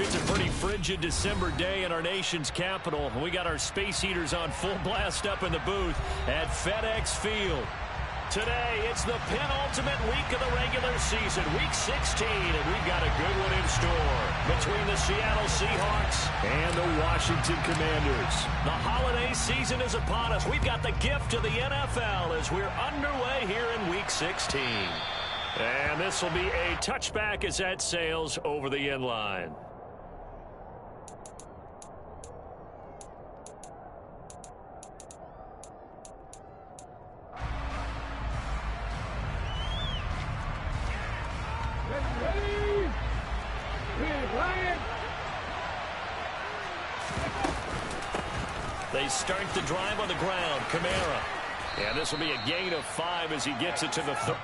It's a pretty frigid December day in our nation's capital. We got our space heaters on full blast up in the booth at FedEx Field. Today, it's the penultimate week of the regular season, Week 16, and we've got a good one in store between the Seattle Seahawks and the Washington Commanders. The holiday season is upon us. We've got the gift of the NFL as we're underway here in Week 16. And this will be a touchback as that sails over the end line. They start the drive on the ground. Kamara. And this will be a gain of 5 as he gets it to the 30.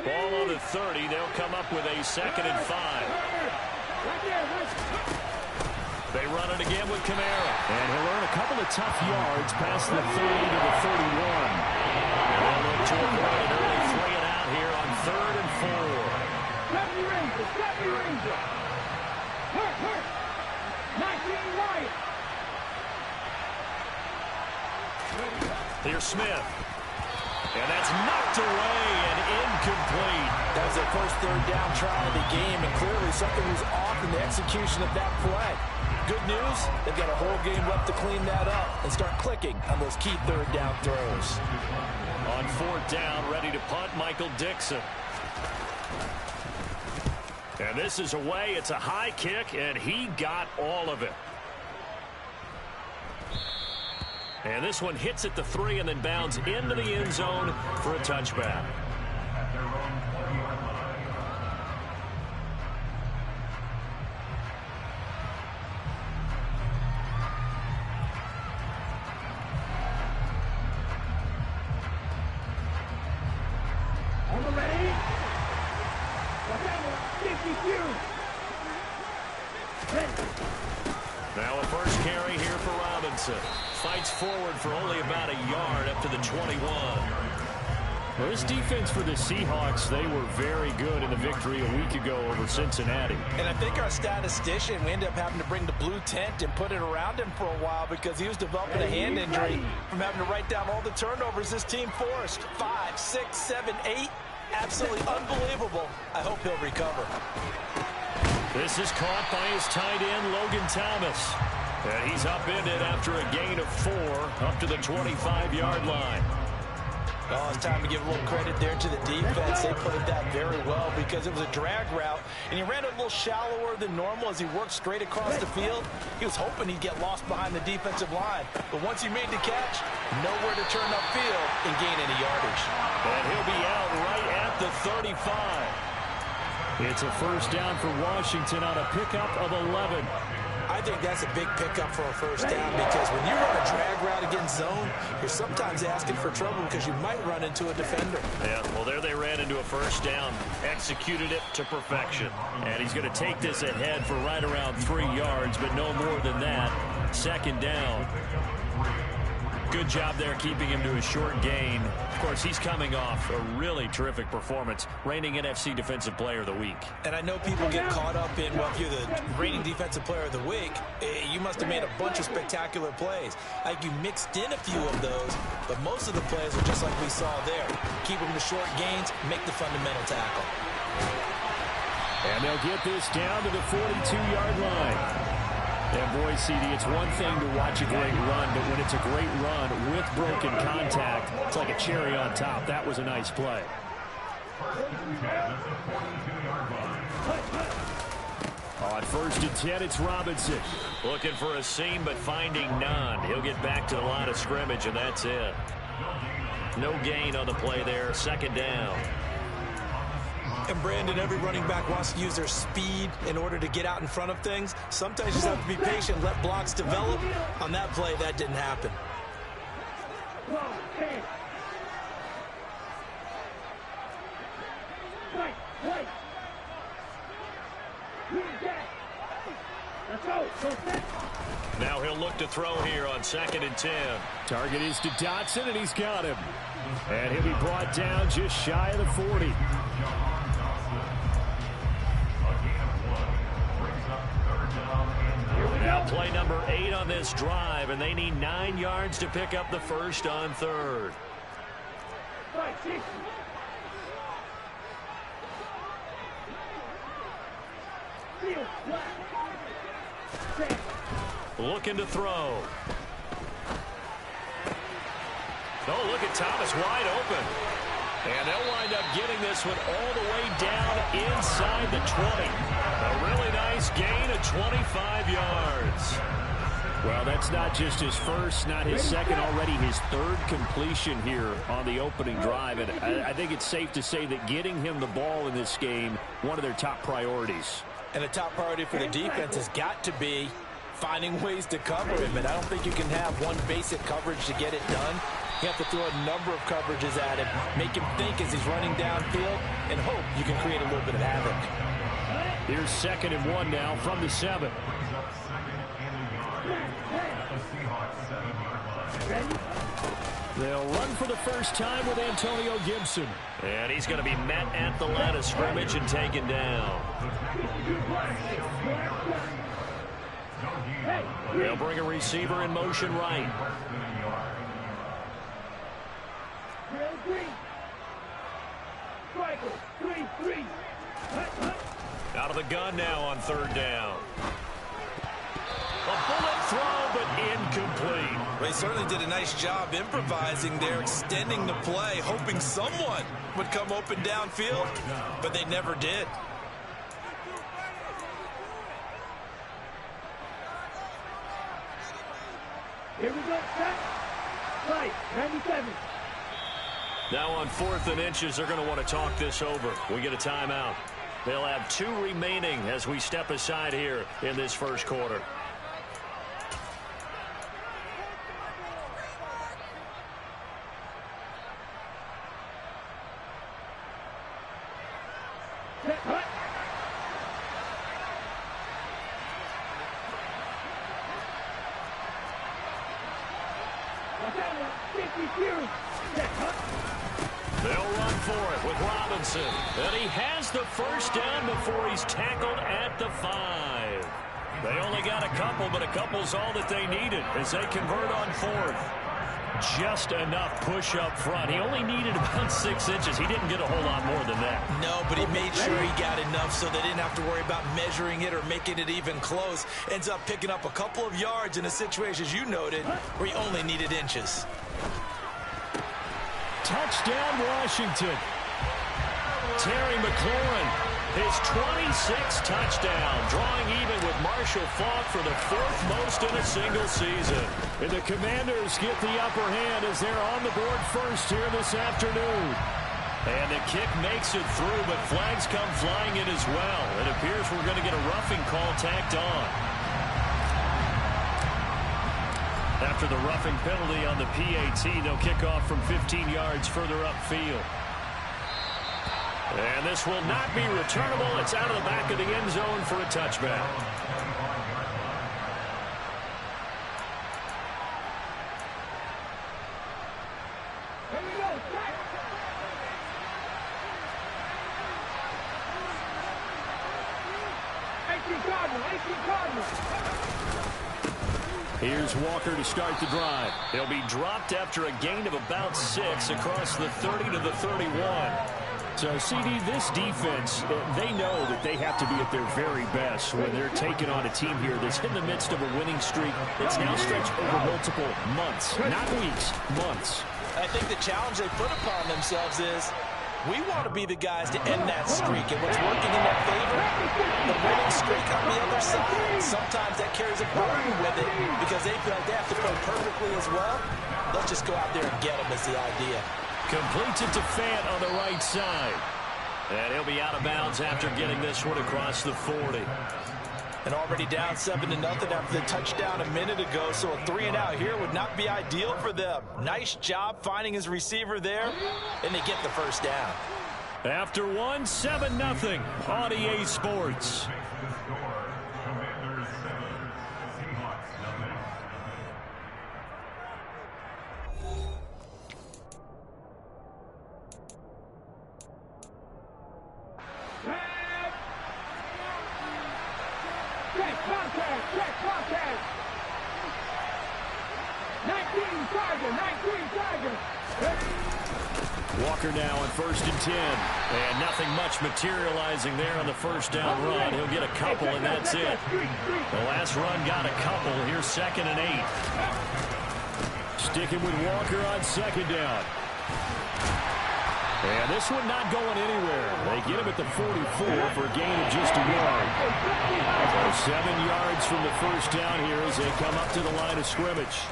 Ball on the 30. They'll come up with a 2nd and 5. They run it again with Kamara. And he'll earn a couple of tough yards past the 30 to the 31. And they'll look to avoid an early 3 and out here on 3rd and 4. Step your Ranger! Step your Ranger! Hurt! 19 right! Here's Smith. And that's knocked away and incomplete. That was their first 3rd down try of the game, and clearly something was off in the execution of that play. Good news, they've got a whole game left to clean that up and start clicking on those key 3rd down throws. On 4th down, ready to punt, Michael Dixon. And this is away. It's a high kick, and he got all of it. And this one hits at the 3 and then bounds into the end zone for a touchback. On the ready? Now a first carry here for Robinson. Fights forward for only about a yard up to the 21. Well, this defense for the Seahawks, they were very good in the victory a week ago over Cincinnati. And I think our statistician, we ended up having to bring the blue tent and put it around him for a while because he was developing a hand injury from having to write down all the turnovers this team forced. 5, 6, 7, 8. Absolutely unbelievable. I hope he'll recover. This is caught by his tight end, Logan Thomas. And he's upended after a gain of 4 up to the 25-yard line. Oh, it's time to give a little credit there to the defense. They played that very well because it was a drag route, and he ran it a little shallower than normal as he worked straight across the field. He was hoping he'd get lost behind the defensive line, but once he made the catch, nowhere to turn upfield and gain any yardage. And he'll be out right at the 35. It's a first down for Washington on a pickup of 11. I think that's a big pickup for a first down because when you run a drag route against zone, you're sometimes asking for trouble because you might run into a defender. Yeah, well, there they ran into a first down, executed it to perfection. And he's going to take this ahead for right around 3 yards, but no more than that. 2nd down. Good job there keeping him to a short gain. Of course, he's coming off a really terrific performance, reigning NFC Defensive Player of the Week. And I know people get caught up in, well, if you're the reigning Defensive Player of the Week, you must have made a bunch of spectacular plays. I think you mixed in a few of those, but most of the plays are just like we saw there. Keep them to short gains, make the fundamental tackle. And they'll get this down to the 42-yard line. And boy, CD, it's one thing to watch a great run, but when it's a great run with broken contact, it's like a cherry on top. That was a nice play. On 1st and 10, it's Robinson. Looking for a seam, but finding none. He'll get back to the line of scrimmage, and that's it. No gain on the play there. 2nd down. And Brandon, every running back wants to use their speed in order to get out in front of things. Sometimes you just have to be patient, let blocks develop. On that play, that didn't happen. Now he'll look to throw here on 2nd and 10. Target is to Dotson, and he's got him. And he'll be brought down just shy of the 40. Now play number 8 on this drive, and they need 9 yards to pick up the first on 3rd. Looking to throw. Oh, look at Thomas wide open. And they'll wind up getting this one all the way down inside the 20. A really nice gain of 25 yards. Well, that's not just his first, not his second, already his 3rd completion here on the opening drive. And I think it's safe to say that getting him the ball in this game, one of their top priorities. And a top priority for the defense has got to be finding ways to cover him. And I don't think you can have one basic coverage to get it done. You have to throw a number of coverages at him, make him think as he's running downfield, and hope you can create a little bit of havoc. Here's 2nd and 1 now from the 7. They'll run for the first time with Antonio Gibson. And he's going to be met at the line of scrimmage and taken down. They'll bring a receiver in motion right. Out of the gun now on 3rd down. A bullet throw, but incomplete. Well, he certainly did a nice job improvising there, extending the play, hoping someone would come open downfield, but they never did. Here we go, set. Right, 97. Now on 4th and inches, they're going to want to talk this over. We get a timeout. They'll have 2 remaining as we step aside here in this first quarter. They'll run for it with Robinson. And he has the first down before he's tackled at the 5. They only got a couple, but a couple's all that they needed as they convert on 4th. Just enough push up front. He only needed about 6 inches. He didn't get a whole lot more than that. No, but he made sure he got enough so they didn't have to worry about measuring it or making it even close. Ends up picking up a couple of yards in a situation, as you noted, where he only needed inches. Touchdown, Washington. Terry McLaurin, his 26th touchdown, drawing even with Marshall Faulk for the 4th most in a single season. And the Commanders get the upper hand as they're on the board first here this afternoon. And the kick makes it through, but flags come flying in as well. It appears we're going to get a roughing call tacked on. After the roughing penalty on the PAT, they'll kick off from 15 yards further upfield. And this will not be returnable. It's out of the back of the end zone for a touchback. Here's Walker to start the drive. He'll be dropped after a gain of about 6 across the 30 to the 31. So, CD, this defense, they know that they have to be at their very best when they're taking on a team here that's in the midst of a winning streak that's now stretched over multiple months, not weeks, months. I think the challenge they put upon themselves is we want to be the guys to end that streak. And what's working in their favor, the winning streak on the other side. Sometimes that carries a burden with it because they feel like they have to play perfectly as well. Let's just go out there and get them is the idea. Completes it to Fant on the right side. And he'll be out of bounds after getting this one across the 40. And already down 7-0 after the touchdown a minute ago, so a 3-and-out here would not be ideal for them. Nice job finding his receiver there, and they get the first down. After 7-0 on EA Sports. Walker now on 1st and 10. And nothing much materializing there on the first down run. He'll get a couple, and that's it. The last run got a couple. Here's 2nd and 8. Sticking with Walker on 2nd down. And this one not going anywhere. They get him at the 44 for a gain of just a yard. So 7 yards from the first down here as they come up to the line of scrimmage.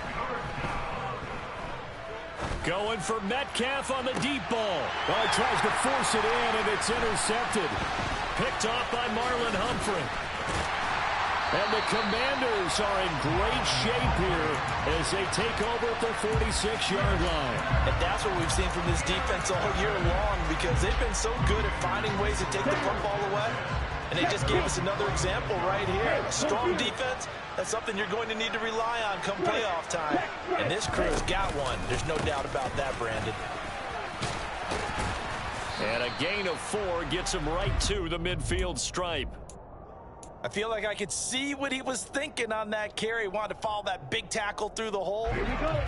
Going for Metcalf on the deep ball. Oh, he tries to force it in, and it's intercepted. Picked off by Marlon Humphrey. And the Commanders are in great shape here as they take over at the 46-yard line. And that's what we've seen from this defense all year long because they've been so good at finding ways to take the football away. And they just gave us another example right here. A strong defense, that's something you're going to need to rely on come playoff time. And this crew's got one. There's no doubt about that, Brandon. And a gain of 4 gets him right to the midfield stripe. I feel like I could see what he was thinking on that carry. He wanted to follow that big tackle through the hole.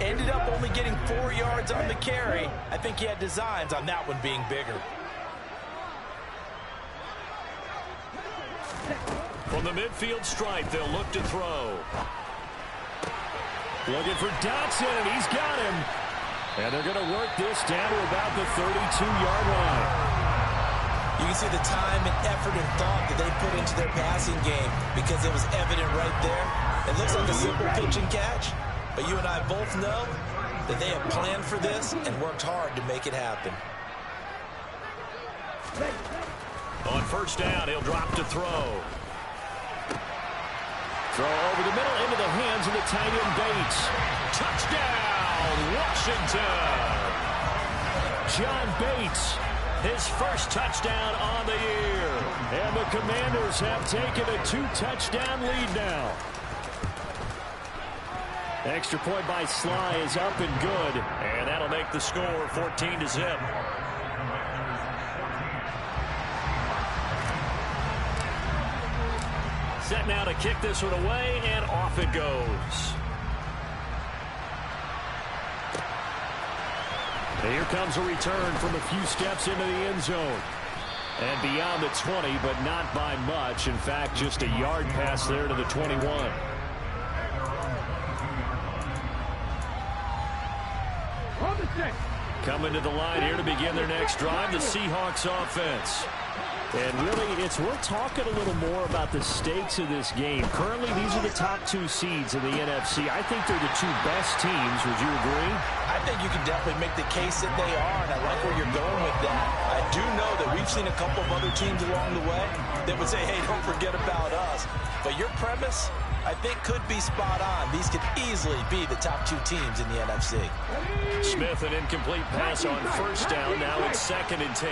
Ended up only getting 4 yards on the carry. I think he had designs on that one being bigger. From the midfield stripe, they'll look to throw. Looking for Dotson, and he's got him. And they're going to work this down to about the 32-yard line. You can see the time and effort and thought that they put into their passing game because it was evident right there. It looks like a simple pitch and catch, but you and I both know that they have planned for this and worked hard to make it happen. On first down, he'll drop to throw. Throw over the middle into the hands of the tight end Bates. Touchdown, Washington! John Bates, his first touchdown on the year. And the Commanders have taken a 2-touchdown lead now. Extra point by Sly is up and good. And that'll make the score 14-0. Set now to kick this one away, and off it goes. And here comes a return from a few steps into the end zone. And beyond the 20, but not by much. In fact, just a yard pass there to the 21. Coming to the line here to begin their next drive, the Seahawks offense. And really, it's worth talking a little more about the stakes of this game. Currently, these are the top 2 seeds in the NFC. I think they're the 2 best teams. Would you agree? I think you can definitely make the case that they are, and I like where you're going with that. I do know that we've seen a couple of other teams along the way that would say, hey, don't forget about us. But your premise, I think, could be spot on. These could easily be the top 2 teams in the NFC. Smith, an incomplete pass on first down. Now it's 2nd and 10.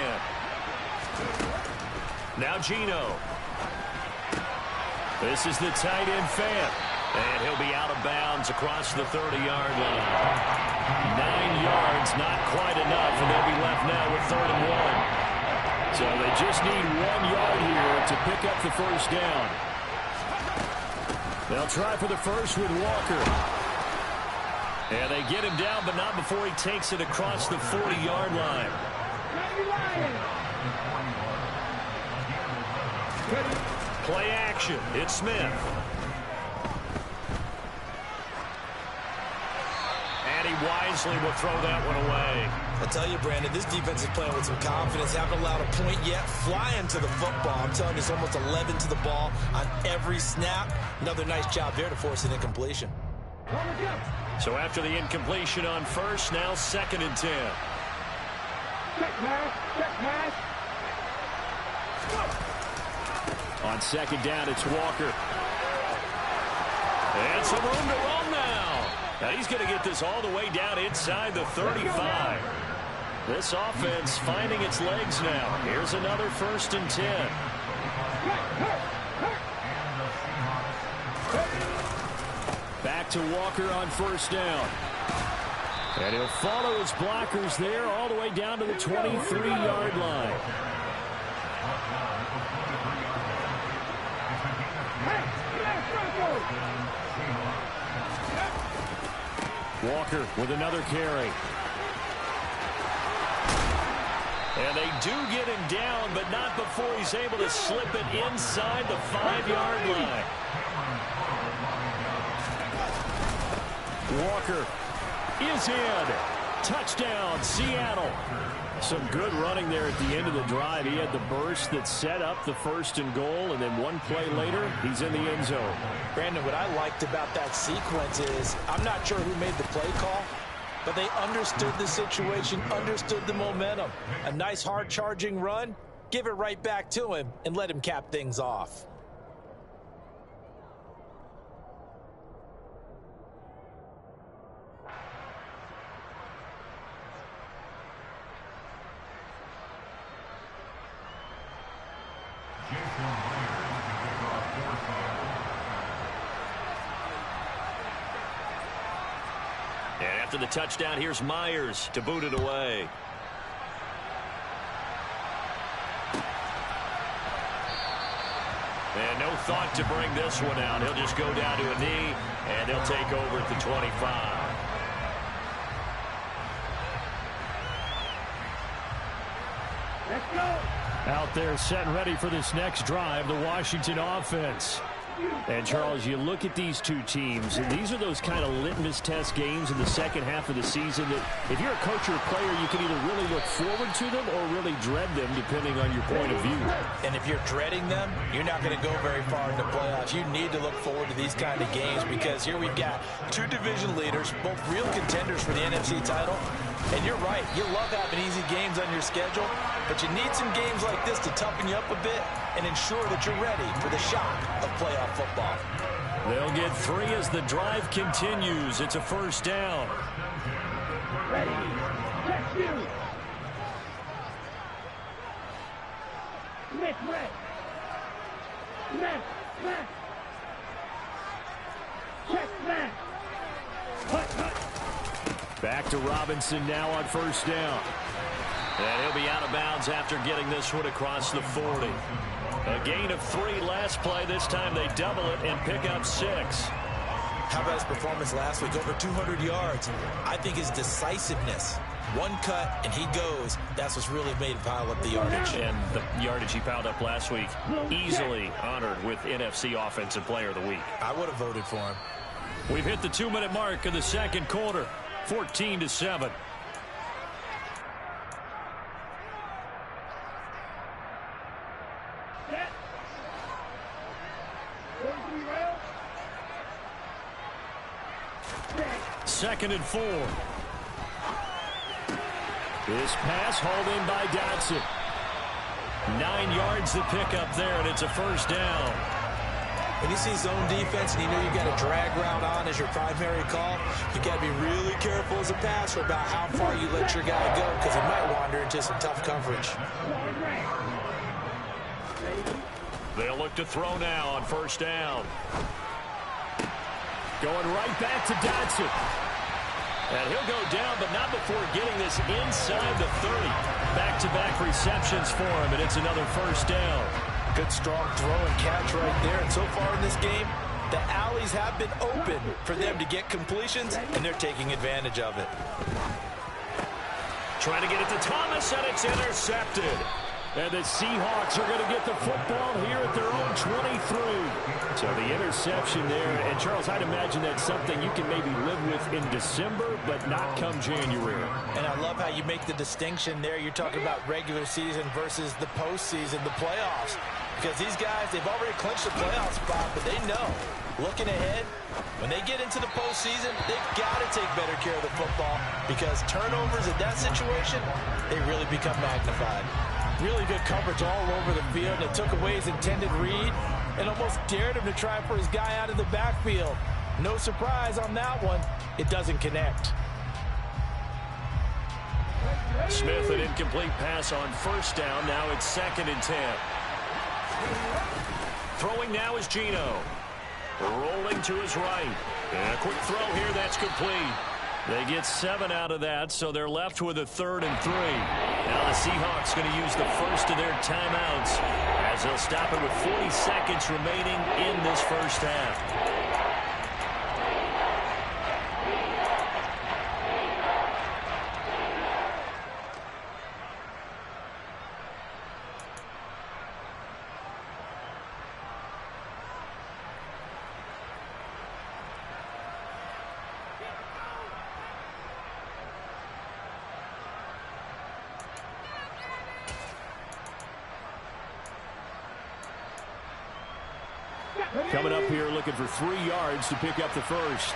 Now Geno. This is the tight end Fant. And he'll be out of bounds across the 30-yard line. 9 yards, not quite enough, and they'll be left now with 3rd and 1. So they just need 1 yard here to pick up the first down. They'll try for the first with Walker. And they get him down, but not before he takes it across the 40-yard line. Play action. It's Smith. And he wisely will throw that one away. I tell you, Brandon, this defense is playing with some confidence. Haven't allowed a point yet. Flying to the football. I'm telling you, it's almost 11 to the ball on every snap. Another nice job there to force an incompletion. So after the incompletion on first, now 2nd and 10. Check pass. Check pass. On 2nd down, it's Walker. And some room to run now. Now he's going to get this all the way down inside the 35. This offense finding its legs now. Here's another 1st and 10. Back to Walker on 1st down. And he'll follow his blockers there all the way down to the 23-yard line. Walker with another carry. And they do get him down, but not before he's able to slip it inside the 5-yard line. Walker is in. Touchdown, Seattle. Some good running there at the end of the drive. He had the burst that set up the 1st and goal, and then one play later, he's in the end zone. Brandon, what I liked about that sequence is I'm not sure who made the play call, but they understood the situation, understood the momentum. A nice hard-charging run, give it right back to him, and let him cap things off. And after the touchdown, here's Myers to boot it away. And no thought to bring this one out. He'll just go down to a knee, and he'll take over at the 25. Let's go. Out there set and ready for this next drive, the Washington offense. And, Charles, you look at these two teams, and these are those kind of litmus test games in the second half of the season that if you're a coach or a player, you can either really look forward to them or really dread them, depending on your point of view. And if you're dreading them, you're not going to go very far in the playoffs. You need to look forward to these kind of games because here we've got two division leaders, both real contenders for the NFC title. And you're right, you love having easy games on your schedule, but you need some games like this to toughen you up a bit and ensure that you're ready for the shock of playoff football. They'll get 3 as the drive continues. It's a 1st down. Ready. Check you. Smith, red. Smith, Smith. Check Smith. Hut. Back to Robinson now on 1st down. And he'll be out of bounds after getting this one across the 40. A gain of 3 last play. This time they double it and pick up 6. How about his performance last week? Over 200 yards. I think his decisiveness. One cut, and he goes. That's what's really made him pile up the yardage. And the yardage he piled up last week, easily honored with NFC Offensive Player of the Week. I would have voted for him. We've hit the 2-minute mark of the second quarter. 14-7. Second and 4. This pass hauled in by Dotson. 9 yards to pick up there, and it's a 1st down. When you see zone defense and you know you've got a drag route on as your primary call, you've got to be really careful as a passer about how far you let your guy go because he might wander into some tough coverage. They'll look to throw now on 1st down. Going right back to Dotson. And he'll go down, but not before getting this inside the 30. Back-to-back receptions for him, and it's another 1st down. Good strong throw and catch right there. And so far in this game, The alleys have been open for them to get completions, and they're taking advantage of it. Trying to get it to Thomas, and it's intercepted. And the Seahawks are going to get the football here at their own 23. So the interception there. And, Charles, I'd imagine that's something you can maybe live with in December, but not come January. And I love how you make the distinction there. You're talking about regular season versus the postseason, the playoffs. Because these guys, they've already clinched the playoff spot, but they know, looking ahead, when they get into the postseason, they've got to take better care of the football because turnovers in that situation, they really become magnified. Really good coverage all over the field. It took away his intended read and almost dared him to try for his guy out of the backfield. No surprise on that one. It doesn't connect. Smith, an incomplete pass on first down. Now it's 2nd and 10. Throwing now is Geno. Rolling to his right. And a quick throw here. That's complete. They get 7 out of that, so they're left with a 3rd and 3. Now the Seahawks going to use the first of their timeouts as they'll stop it with 40 seconds remaining in this first half. Coming up here looking for 3 yards to pick up the first.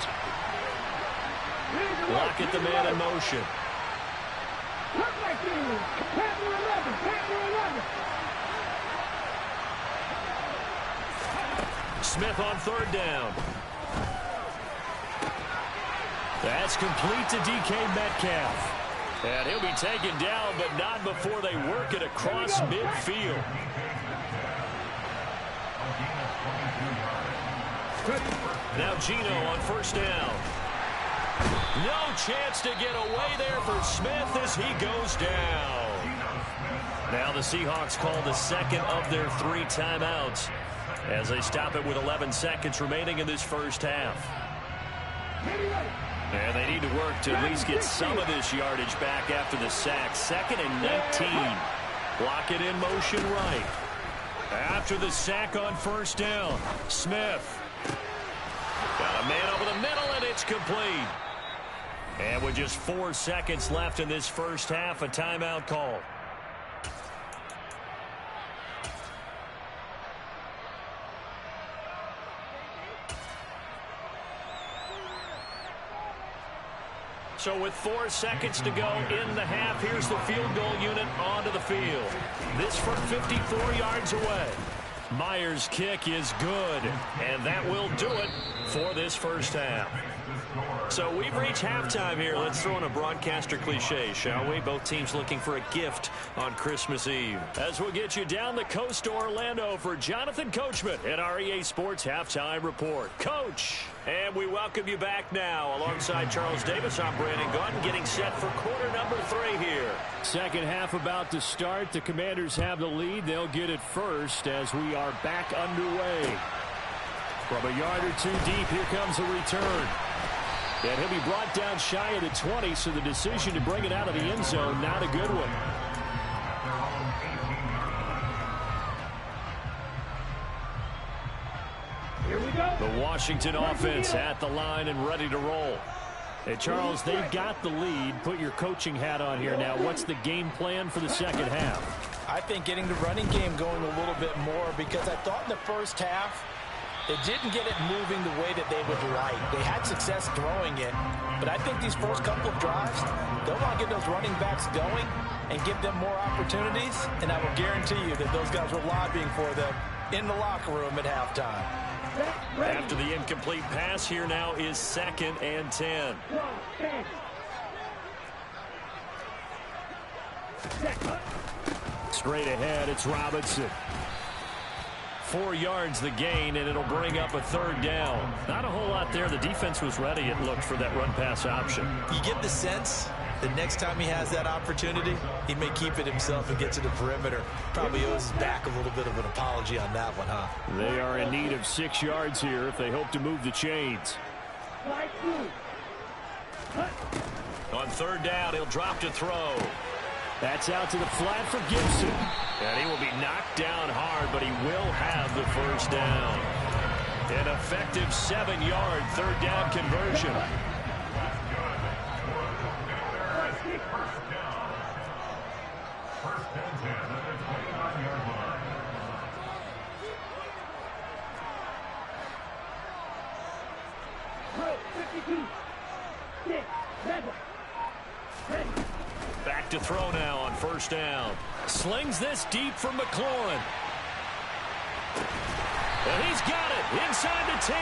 Lockett the man in motion. Smith on 3rd down. That's complete to DK Metcalf. And he'll be taken down, but not before they work it across midfield. Now Geno on 1st down. No chance to get away there for Smith as he goes down. Now the Seahawks call the 2nd of their 3 timeouts as they stop it with 11 seconds remaining in this first half. And they need to work to at least get some of this yardage back after the sack. 2nd and 19. Lockett in motion right. After the sack on 1st down, Smith. Got a man over the middle, and it's complete. And with just 4 seconds left in this first half, a timeout call. So with 4 seconds to go in the half, here's the field goal unit onto the field. This from 54 yards away. Myers' kick is good, and that will do it for this first half. So we've reached halftime here. Let's throw in a broadcaster cliche, shall we? Both teams looking for a gift on Christmas Eve. As we'll get you down the coast to Orlando for Jonathan Coachman at our EA Sports Halftime Report. Coach, and we welcome you back now. Alongside Charles Davis, I'm Brandon Gunn, getting set for quarter number 3 here. Second half about to start. The Commanders have the lead. They'll get it first as we are back underway. From a yard or 2 deep, here comes a return. And he'll be brought down shy of the 20, so the decision to bring it out of the end zone, not a good one. Here we go. The Washington offense at the line and ready to roll. Hey, Charles, they've got the lead. Put your coaching hat on here now. What's the game plan for the second half? I think getting the running game going a little bit more because I thought in the first half, they didn't get it moving the way that they would like. They had success throwing it, but I think these first couple of drives, they'll want to get those running backs going and give them more opportunities, and I will guarantee you that those guys were lobbying for them in the locker room at halftime. After the incomplete pass, here now is 2nd and 10. Straight ahead, it's Robinson. 4 yards the gain, and it'll bring up a 3rd down. Not a whole lot there. The defense was ready, it looked, for that run-pass option. You get the sense the next time he has that opportunity, he may keep it himself and get to the perimeter. Probably owes his back a little bit of an apology on that one, huh? They are in need of 6 yards here if they hope to move the chains. On third down, he'll drop to throw. That's out to the flat for Gibson. And he will be knocked down hard, but he will have the first down. An effective 7-yard third down conversion. Back to throw now on first down. Slings this deep for McLaurin. And he's got it inside the 10.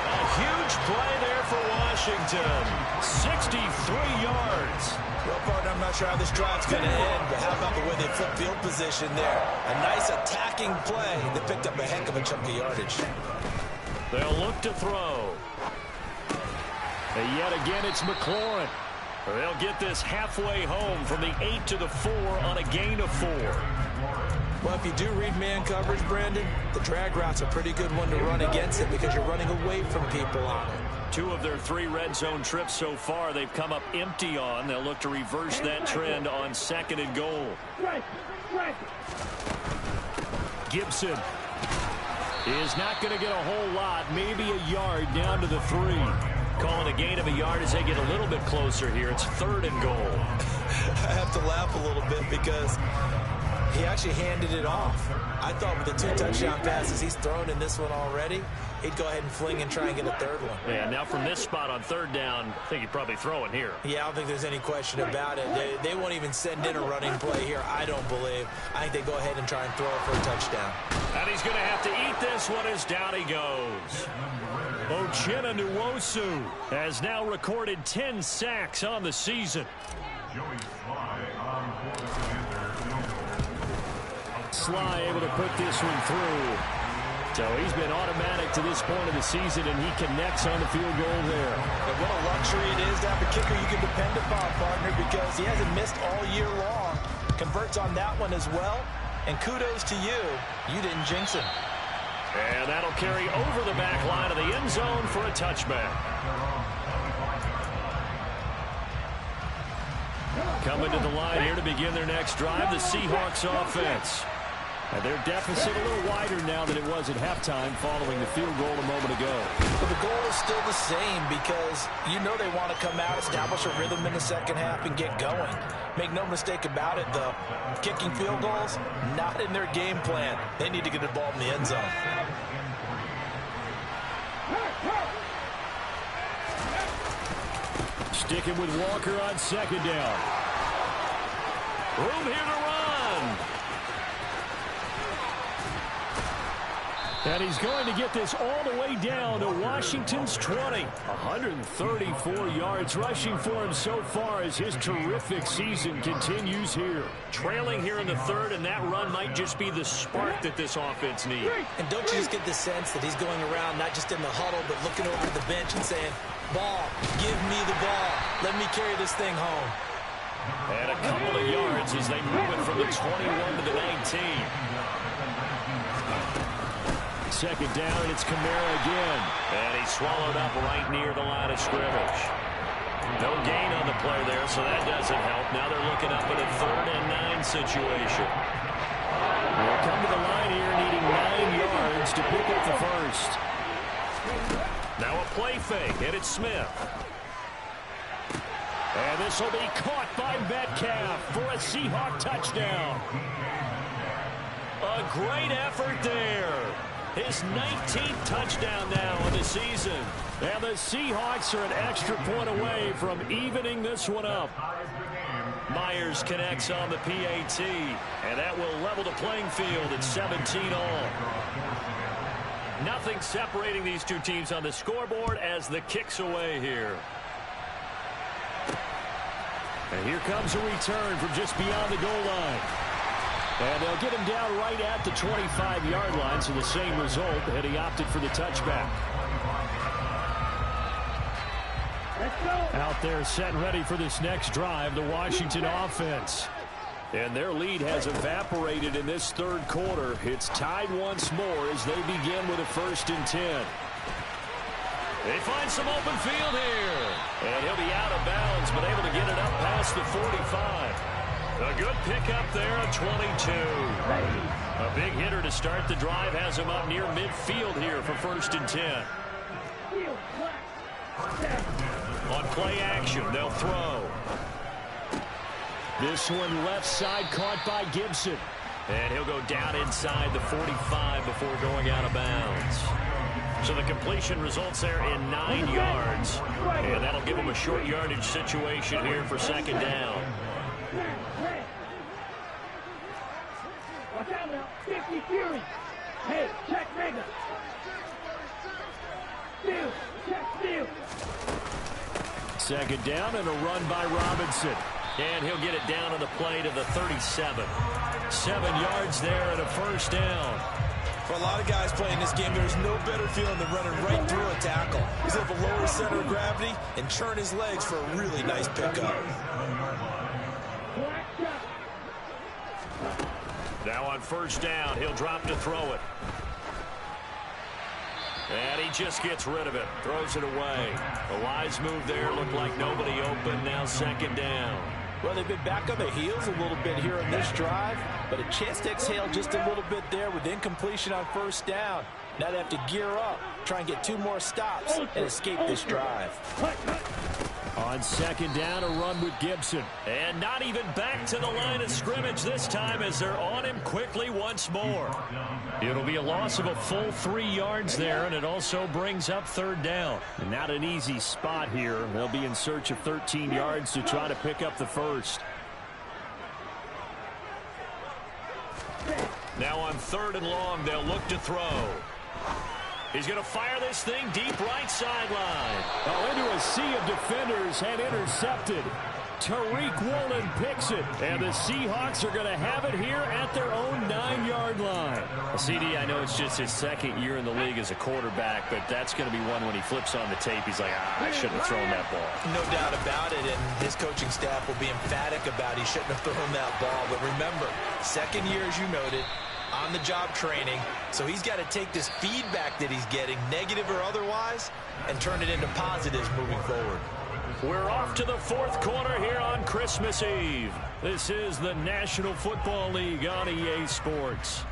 A huge play there for Washington. 63 yards. Well, partner, I'm not sure how this drive's going to end, but how about the way they flip field position there? A nice attacking play that picked up a heck of a chunk of yardage. They'll look to throw. And yet again, it's McLaurin. They'll get this halfway home from the 8 to the 4 on a gain of 4. Well, if you do read man coverage, Brandon, the drag route's a pretty good one to run against it because you're running away from people on it. 2 of their 3 red zone trips so far they've come up empty on. They'll look to reverse that trend on 2nd and goal. Gibson is not going to get a whole lot, maybe a yard down to the 3. Calling a gain of a yard as they get a little bit closer here. It's 3rd and goal. I have to laugh a little bit because he actually handed it off. I thought with the 2 touchdown passes he's thrown in this one already, he'd go ahead and fling and try and get a 3rd one. Yeah, now from this spot on 3rd down, I think he'd probably throw it here. Yeah, I don't think there's any question about it. They won't even send in a running play here, I don't believe. I think they go ahead and try and throw it for a touchdown. And he's going to have to eat this one as down he goes. Uchenna Nwosu has now recorded 10 sacks on the season. Sly able to put this one through. So he's been automatic to this point of the season, and he connects on the field goal there. And what a luxury it is to have a kicker you can depend upon, partner, because he hasn't missed all year long. Converts on that one as well. And kudos to you. You didn't jinx him. And that'll carry over the back line of the end zone for a touchback. Coming to the line here to begin their next drive, the Seahawks offense. And their deficit a little wider now than it was at halftime following the field goal a moment ago. But the goal is still the same because you know they want to come out, establish a rhythm in the second half, and get going. Make no mistake about it, though. Kicking field goals, not in their game plan. They need to get the ball in the end zone. Sticking with Walker on 2nd down. Room here to run. And he's going to get this all the way down to Washington's 20. 134 yards rushing for him so far as his terrific season continues here. Trailing here in the 3rd, and that run might just be the spark that this offense needs. And don't you just get the sense that he's going around not just in the huddle, but looking over at the bench and saying, ball, give me the ball. Let me carry this thing home. And a couple of yards as they move it from the 21 to the 19. 2nd down, and it's Kamara again. And he's swallowed up right near the line of scrimmage. No gain on the play there, so that doesn't help. Now they're looking up at a 3rd and 9 situation. They'll come to the line here needing 9 yards to pick up the first. Now a play fake, and it's Smith. And this will be caught by Metcalf for a Seahawk touchdown. A great effort there. His 19th touchdown now of the season. And the Seahawks are an extra point away from evening this one up. Myers connects on the PAT, and that will level the playing field at 17 all. Nothing separating these two teams on the scoreboard as the kick's away here. And here comes a return from just beyond the goal line. And they'll get him down right at the 25-yard line, so the same result, and he opted for the touchback. Out there set and ready for this next drive, the Washington offense. And their lead has evaporated in this third quarter. It's tied once more as they begin with a 1st and 10. They find some open field here. And he'll be out of bounds, but able to get it up past the 45. A good pickup there at 22. A big hitter to start the drive has him up near midfield here for 1st and 10. On play action, they'll throw. This one left side caught by Gibson. And he'll go down inside the 45 before going out of bounds. So the completion results there in 9 yards. And that'll give him a short yardage situation here for 2nd down. Watch out now. 50 Fury. Hey, check Vega. Steal. Check steal. 2nd down and a run by Robinson. And he'll get it down on the play to the 37. 7 yards there and a 1st down. For a lot of guys playing this game, there's no better feeling than running right through a tackle. He's able to lower his center of gravity and turn his legs for a really nice pickup. Now on 1st down, he'll drop to throw it. And he just gets rid of it. Throws it away. A wise move there. Looked like nobody open. Now 2nd down. Well, they've been back on the heels a little bit here on this drive, but a chance to exhale just a little bit there with incompletion on 1st down. Now they have to gear up, try and get 2 more stops, and escape this drive. On 2nd down, a run with Gibson. And not even back to the line of scrimmage this time as they're on him quickly once more. It'll be a loss of a full 3 yards there, and it also brings up 3rd down. And not an easy spot here. They'll be in search of 13 yards to try to pick up the 1st. Now on 3rd and long, they'll look to throw. He's going to fire this thing deep right sideline. Oh, into a sea of defenders and intercepted. Tariq Woolen picks it, and the Seahawks are going to have it here at their own 9-yard line. Well, CD, I know it's just his 2nd year in the league as a quarterback, but that's going to be one when he flips on the tape, he's like, I shouldn't have thrown that ball. No doubt about it, and his coaching staff will be emphatic about he shouldn't have thrown that ball. But remember, 2nd year, as you noted, on-the-job training, so he's got to take this feedback that he's getting, negative or otherwise, and turn it into positives moving forward. We're off to the 4th quarter here on Christmas Eve. This is the National Football League on EA Sports.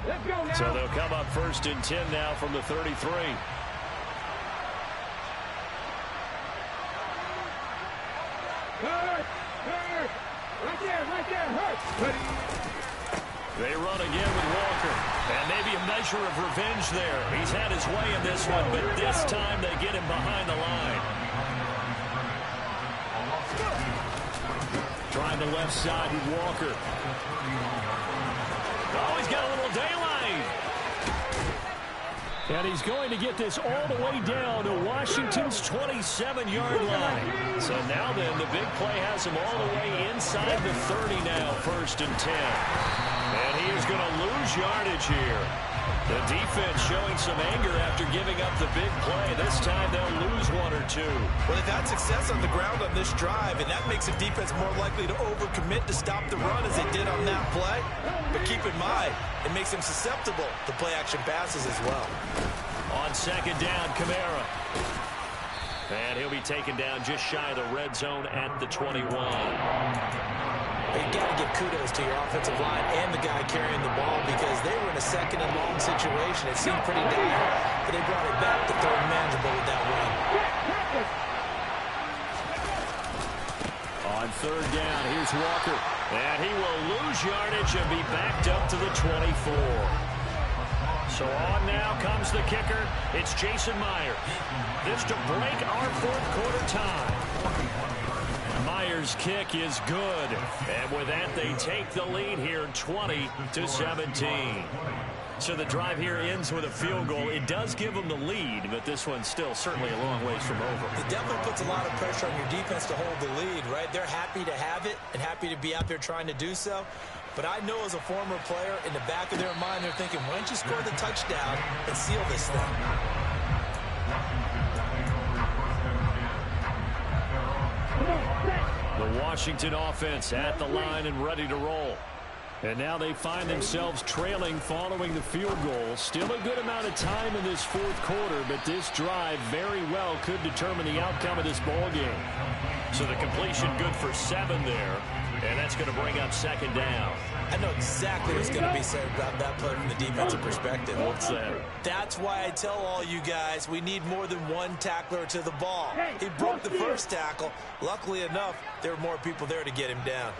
Let's go now. So they'll come up 1st and 10 now from the 33. Hurt. Right there, hurt. They run again with Walker. And maybe a measure of revenge there. He's had his way in this one, but this time they get him behind the line. Trying the left side with Walker. Oh, he's got a little daylight. And he's going to get this all the way down to Washington's 27-yard line. So now then, the big play has him all the way inside the 30 now, 1st and 10. And he is going to lose yardage here. The defense showing some anger after giving up the big play. This time they'll lose 1 or 2. Well, they've had success on the ground on this drive, and that makes the defense more likely to overcommit to stop the run as they did on that play. But keep in mind, it makes them susceptible to play-action passes as well. On 2nd down, Kamara. And he'll be taken down just shy of the red zone at the 21. You got to give kudos to your offensive line and the guy carrying the ball because they were in a 2nd and long situation. It seemed pretty dire, but they brought it back to 3rd and manageable with that run. On 3rd down, here's Walker. And he will lose yardage and be backed up to the 24. So on now comes the kicker. It's Jason Myers. This to break our 4th quarter tie. Myers' kick is good. And with that, they take the lead here 20-17. So the drive here ends with a field goal. It does give them the lead, but this one's still certainly a long ways from over. It definitely puts a lot of pressure on your defense to hold the lead, right? They're happy to have it and happy to be out there trying to do so. But I know as a former player, in the back of their mind, they're thinking, why don't you score the touchdown and seal this thing? The Washington offense at the line and ready to roll. And now they find themselves trailing following the field goal. Still a good amount of time in this fourth quarter, but this drive very well could determine the outcome of this ball game. So the completion good for 7 there, and that's going to bring up second down. I know exactly what's going to be said about that play from the defensive perspective. What's that? That's why I tell all you guys we need more than one tackler to the ball. He broke the first tackle. Luckily enough, there were more people there to get him down.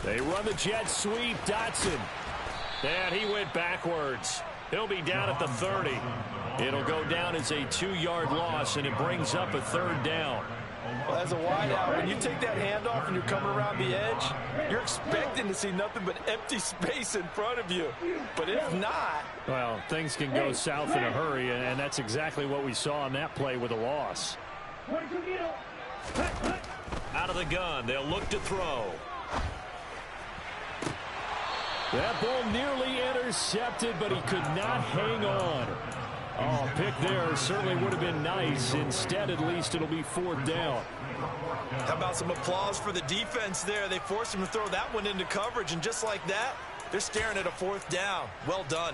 They run the jet sweep. Dotson. And he went backwards. He'll be down at the 30. It'll go down as a 2-yard loss, and it brings up a third down. Well, as a wideout, when you take that handoff and you're coming around the edge, you're expecting to see nothing but empty space in front of you. But if not... Well, things can go south in a hurry, and that's exactly what we saw on that play with a loss. Out of the gun, they'll look to throw. That ball nearly intercepted, but he could not hang on. Oh, pick there certainly would have been nice. Instead, at least, it'll be 4th down. How about some applause for the defense there? They forced him to throw that one into coverage, and just like that, they're staring at a 4th down. Well done.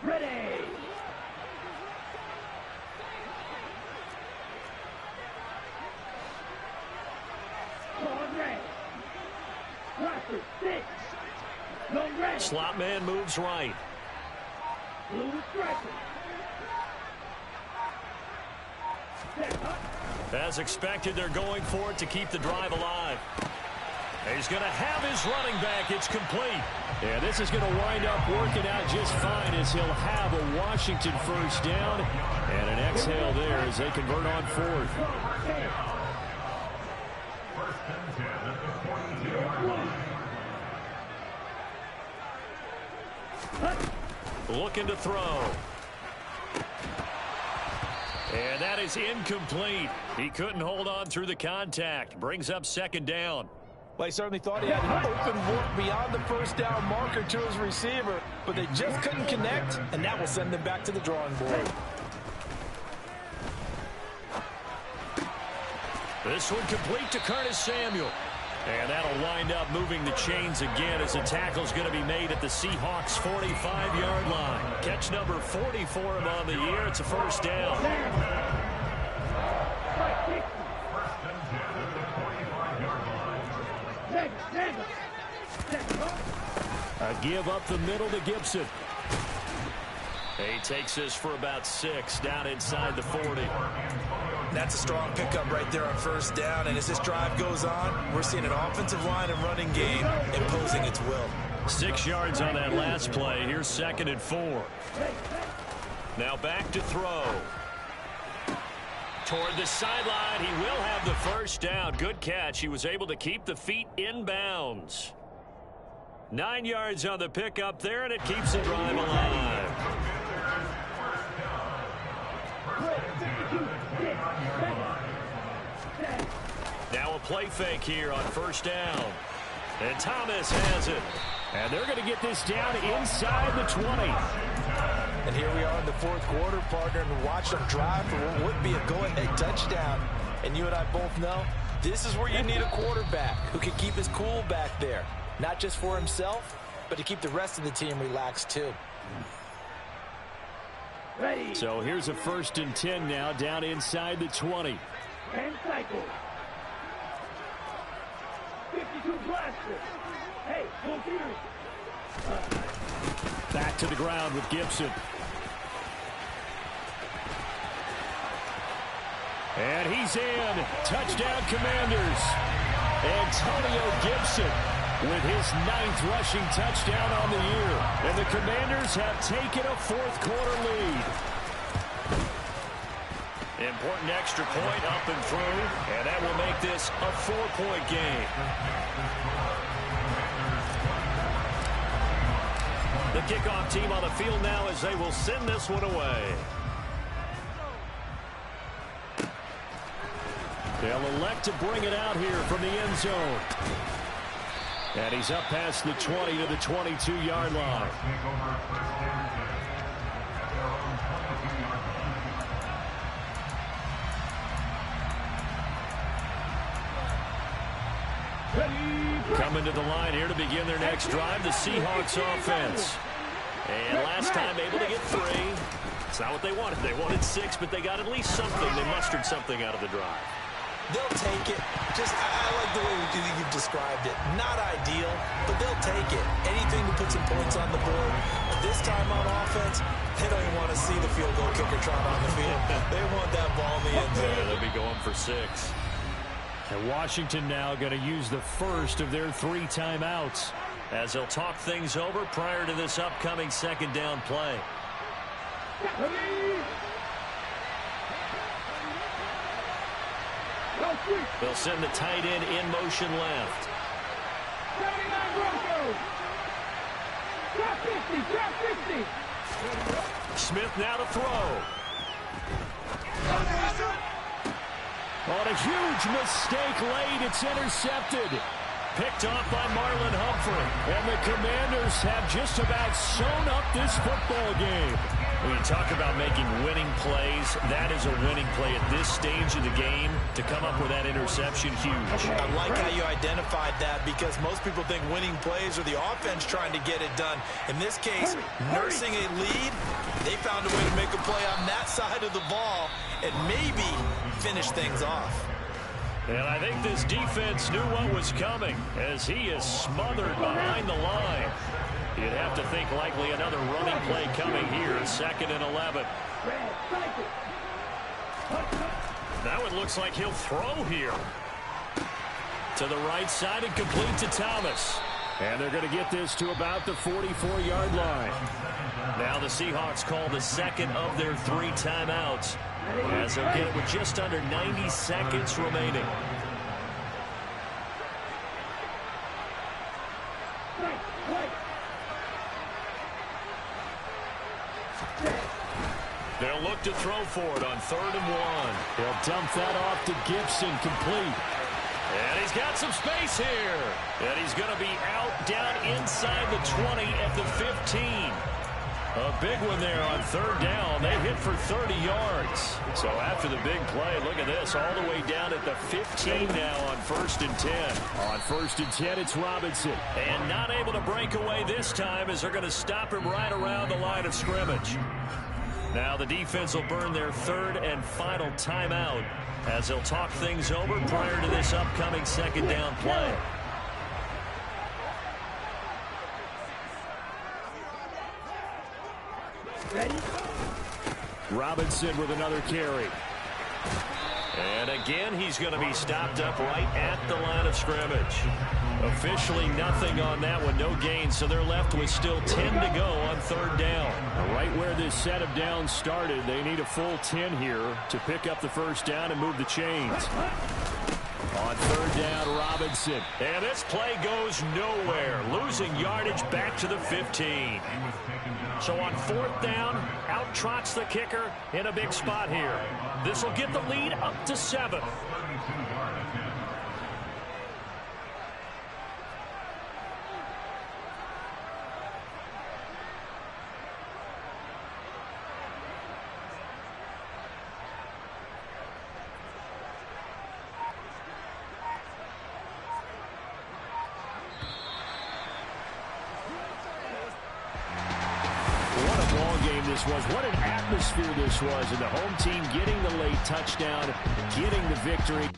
Ready. Slot man moves right. As expected, they're going for it to keep the drive alive. He's going to have his running back. It's complete. Yeah, this is going to wind up working out just fine as he'll have a Washington first down. And an exhale there as they convert on 4th. Looking to throw. And that is incomplete. He couldn't hold on through the contact. Brings up second down. Well, he certainly thought he had an open look beyond the first down marker to his receiver, but they just couldn't connect, and that will send them back to the drawing board. This one complete to Curtis Samuel. And that'll wind up moving the chains again as the tackle's going to be made at the Seahawks' 45-yard line. Catch number 40 for him on the year. It's a first down. A give up the middle to Gibson. He takes this for about 6 down inside the 40. That's a strong pickup right there on first down, and as this drive goes on, we're seeing an offensive line and running game imposing its will. 6 yards on that last play. Here's 2nd and 4. Now back to throw. Toward the sideline, he will have the first down. Good catch. He was able to keep the feet in bounds. 9 yards on the pickup there, and it keeps the drive alive. Now a play fake here on first down. And Thomas has it. And they're going to get this down inside the 20. And here we are in the 4th quarter, partner, and watch them drive for what would be a go-ahead touchdown. And you and I both know this is where you need a quarterback who can keep his cool back there. Not just for himself, but to keep the rest of the team relaxed too. Ready. So here's a 1st and 10 now, down inside the 20. And cycle. 52 blaster. Hey, go through. Back to the ground with Gibson. And he's in. Touchdown, Commanders. Antonio Gibson with his 9th rushing touchdown on the year. And the Commanders have taken a 4th quarter lead. Important extra point up and through, and that will make this a 4-point game. The kickoff team on the field now as they will send this one away. They'll elect to bring it out here from the end zone. And he's up past the 20 to the 22-yard line. Coming to the line here to begin their next drive, the Seahawks offense. And last time able to get 3. It's not what they wanted. They wanted 6, but they got at least something. They mustered something out of the drive. They'll take it. I like the way you've described it. Not ideal, but they'll take it. Anything to put some points on the board. But this time on offense, they don't even want to see the field goal kicker trot on the field. They want that ball in the end zone. Yeah, they'll be going for 6. And Washington now going to use the first of their 3 timeouts as they'll talk things over prior to this upcoming second down play. They'll send the tight end in motion left. Smith now to throw. On a huge mistake late, it's intercepted. Picked off by Marlon Humphrey. And the Commanders have just about sewn up this football game. When you talk about making winning plays, that is a winning play at this stage of the game. To come up with that interception, huge. I like how you identified that because most people think winning plays are the offense trying to get it done. In this case, nursing a lead, they found a way to make a play on that side of the ball and maybe finish things off. And I think this defense knew what was coming as he is smothered behind the line. You'd have to think likely another running play coming here, 2nd and 11. Now it looks like he'll throw here. To the right side and complete to Thomas. And they're going to get this to about the 44-yard line. Now the Seahawks call the 2nd of their 3 timeouts as they'll get it with just under 90 seconds remaining. They'll look to throw for it on 3rd and 1. They'll dump that off to Gibson, complete. And he's got some space here. And he's going to be out down inside the 20 at the 15. A big one there on 3rd down. They hit for 30 yards. So after the big play, look at this, all the way down at the 15 now on 1st and 10. On 1st and 10, it's Robinson. And not able to break away this time as they're going to stop him right around the line of scrimmage. Now the defense will burn their 3rd and final timeout as they'll talk things over prior to this upcoming 2nd down play. Ready? Robinson with another carry. And again, he's going to be stopped up right at the line of scrimmage. Officially nothing on that one, no gain, so they're left with still 10 to go on 3rd down. Right where this set of downs started, they need a full 10 here to pick up the 1st down and move the chains. On 3rd down, Robinson. And this play goes nowhere, losing yardage back to the 15. So on 4th down, out trots the kicker in a big spot here. This will get the lead up to 7. This was. What an atmosphere this was, and the home team getting the late touchdown, getting the victory.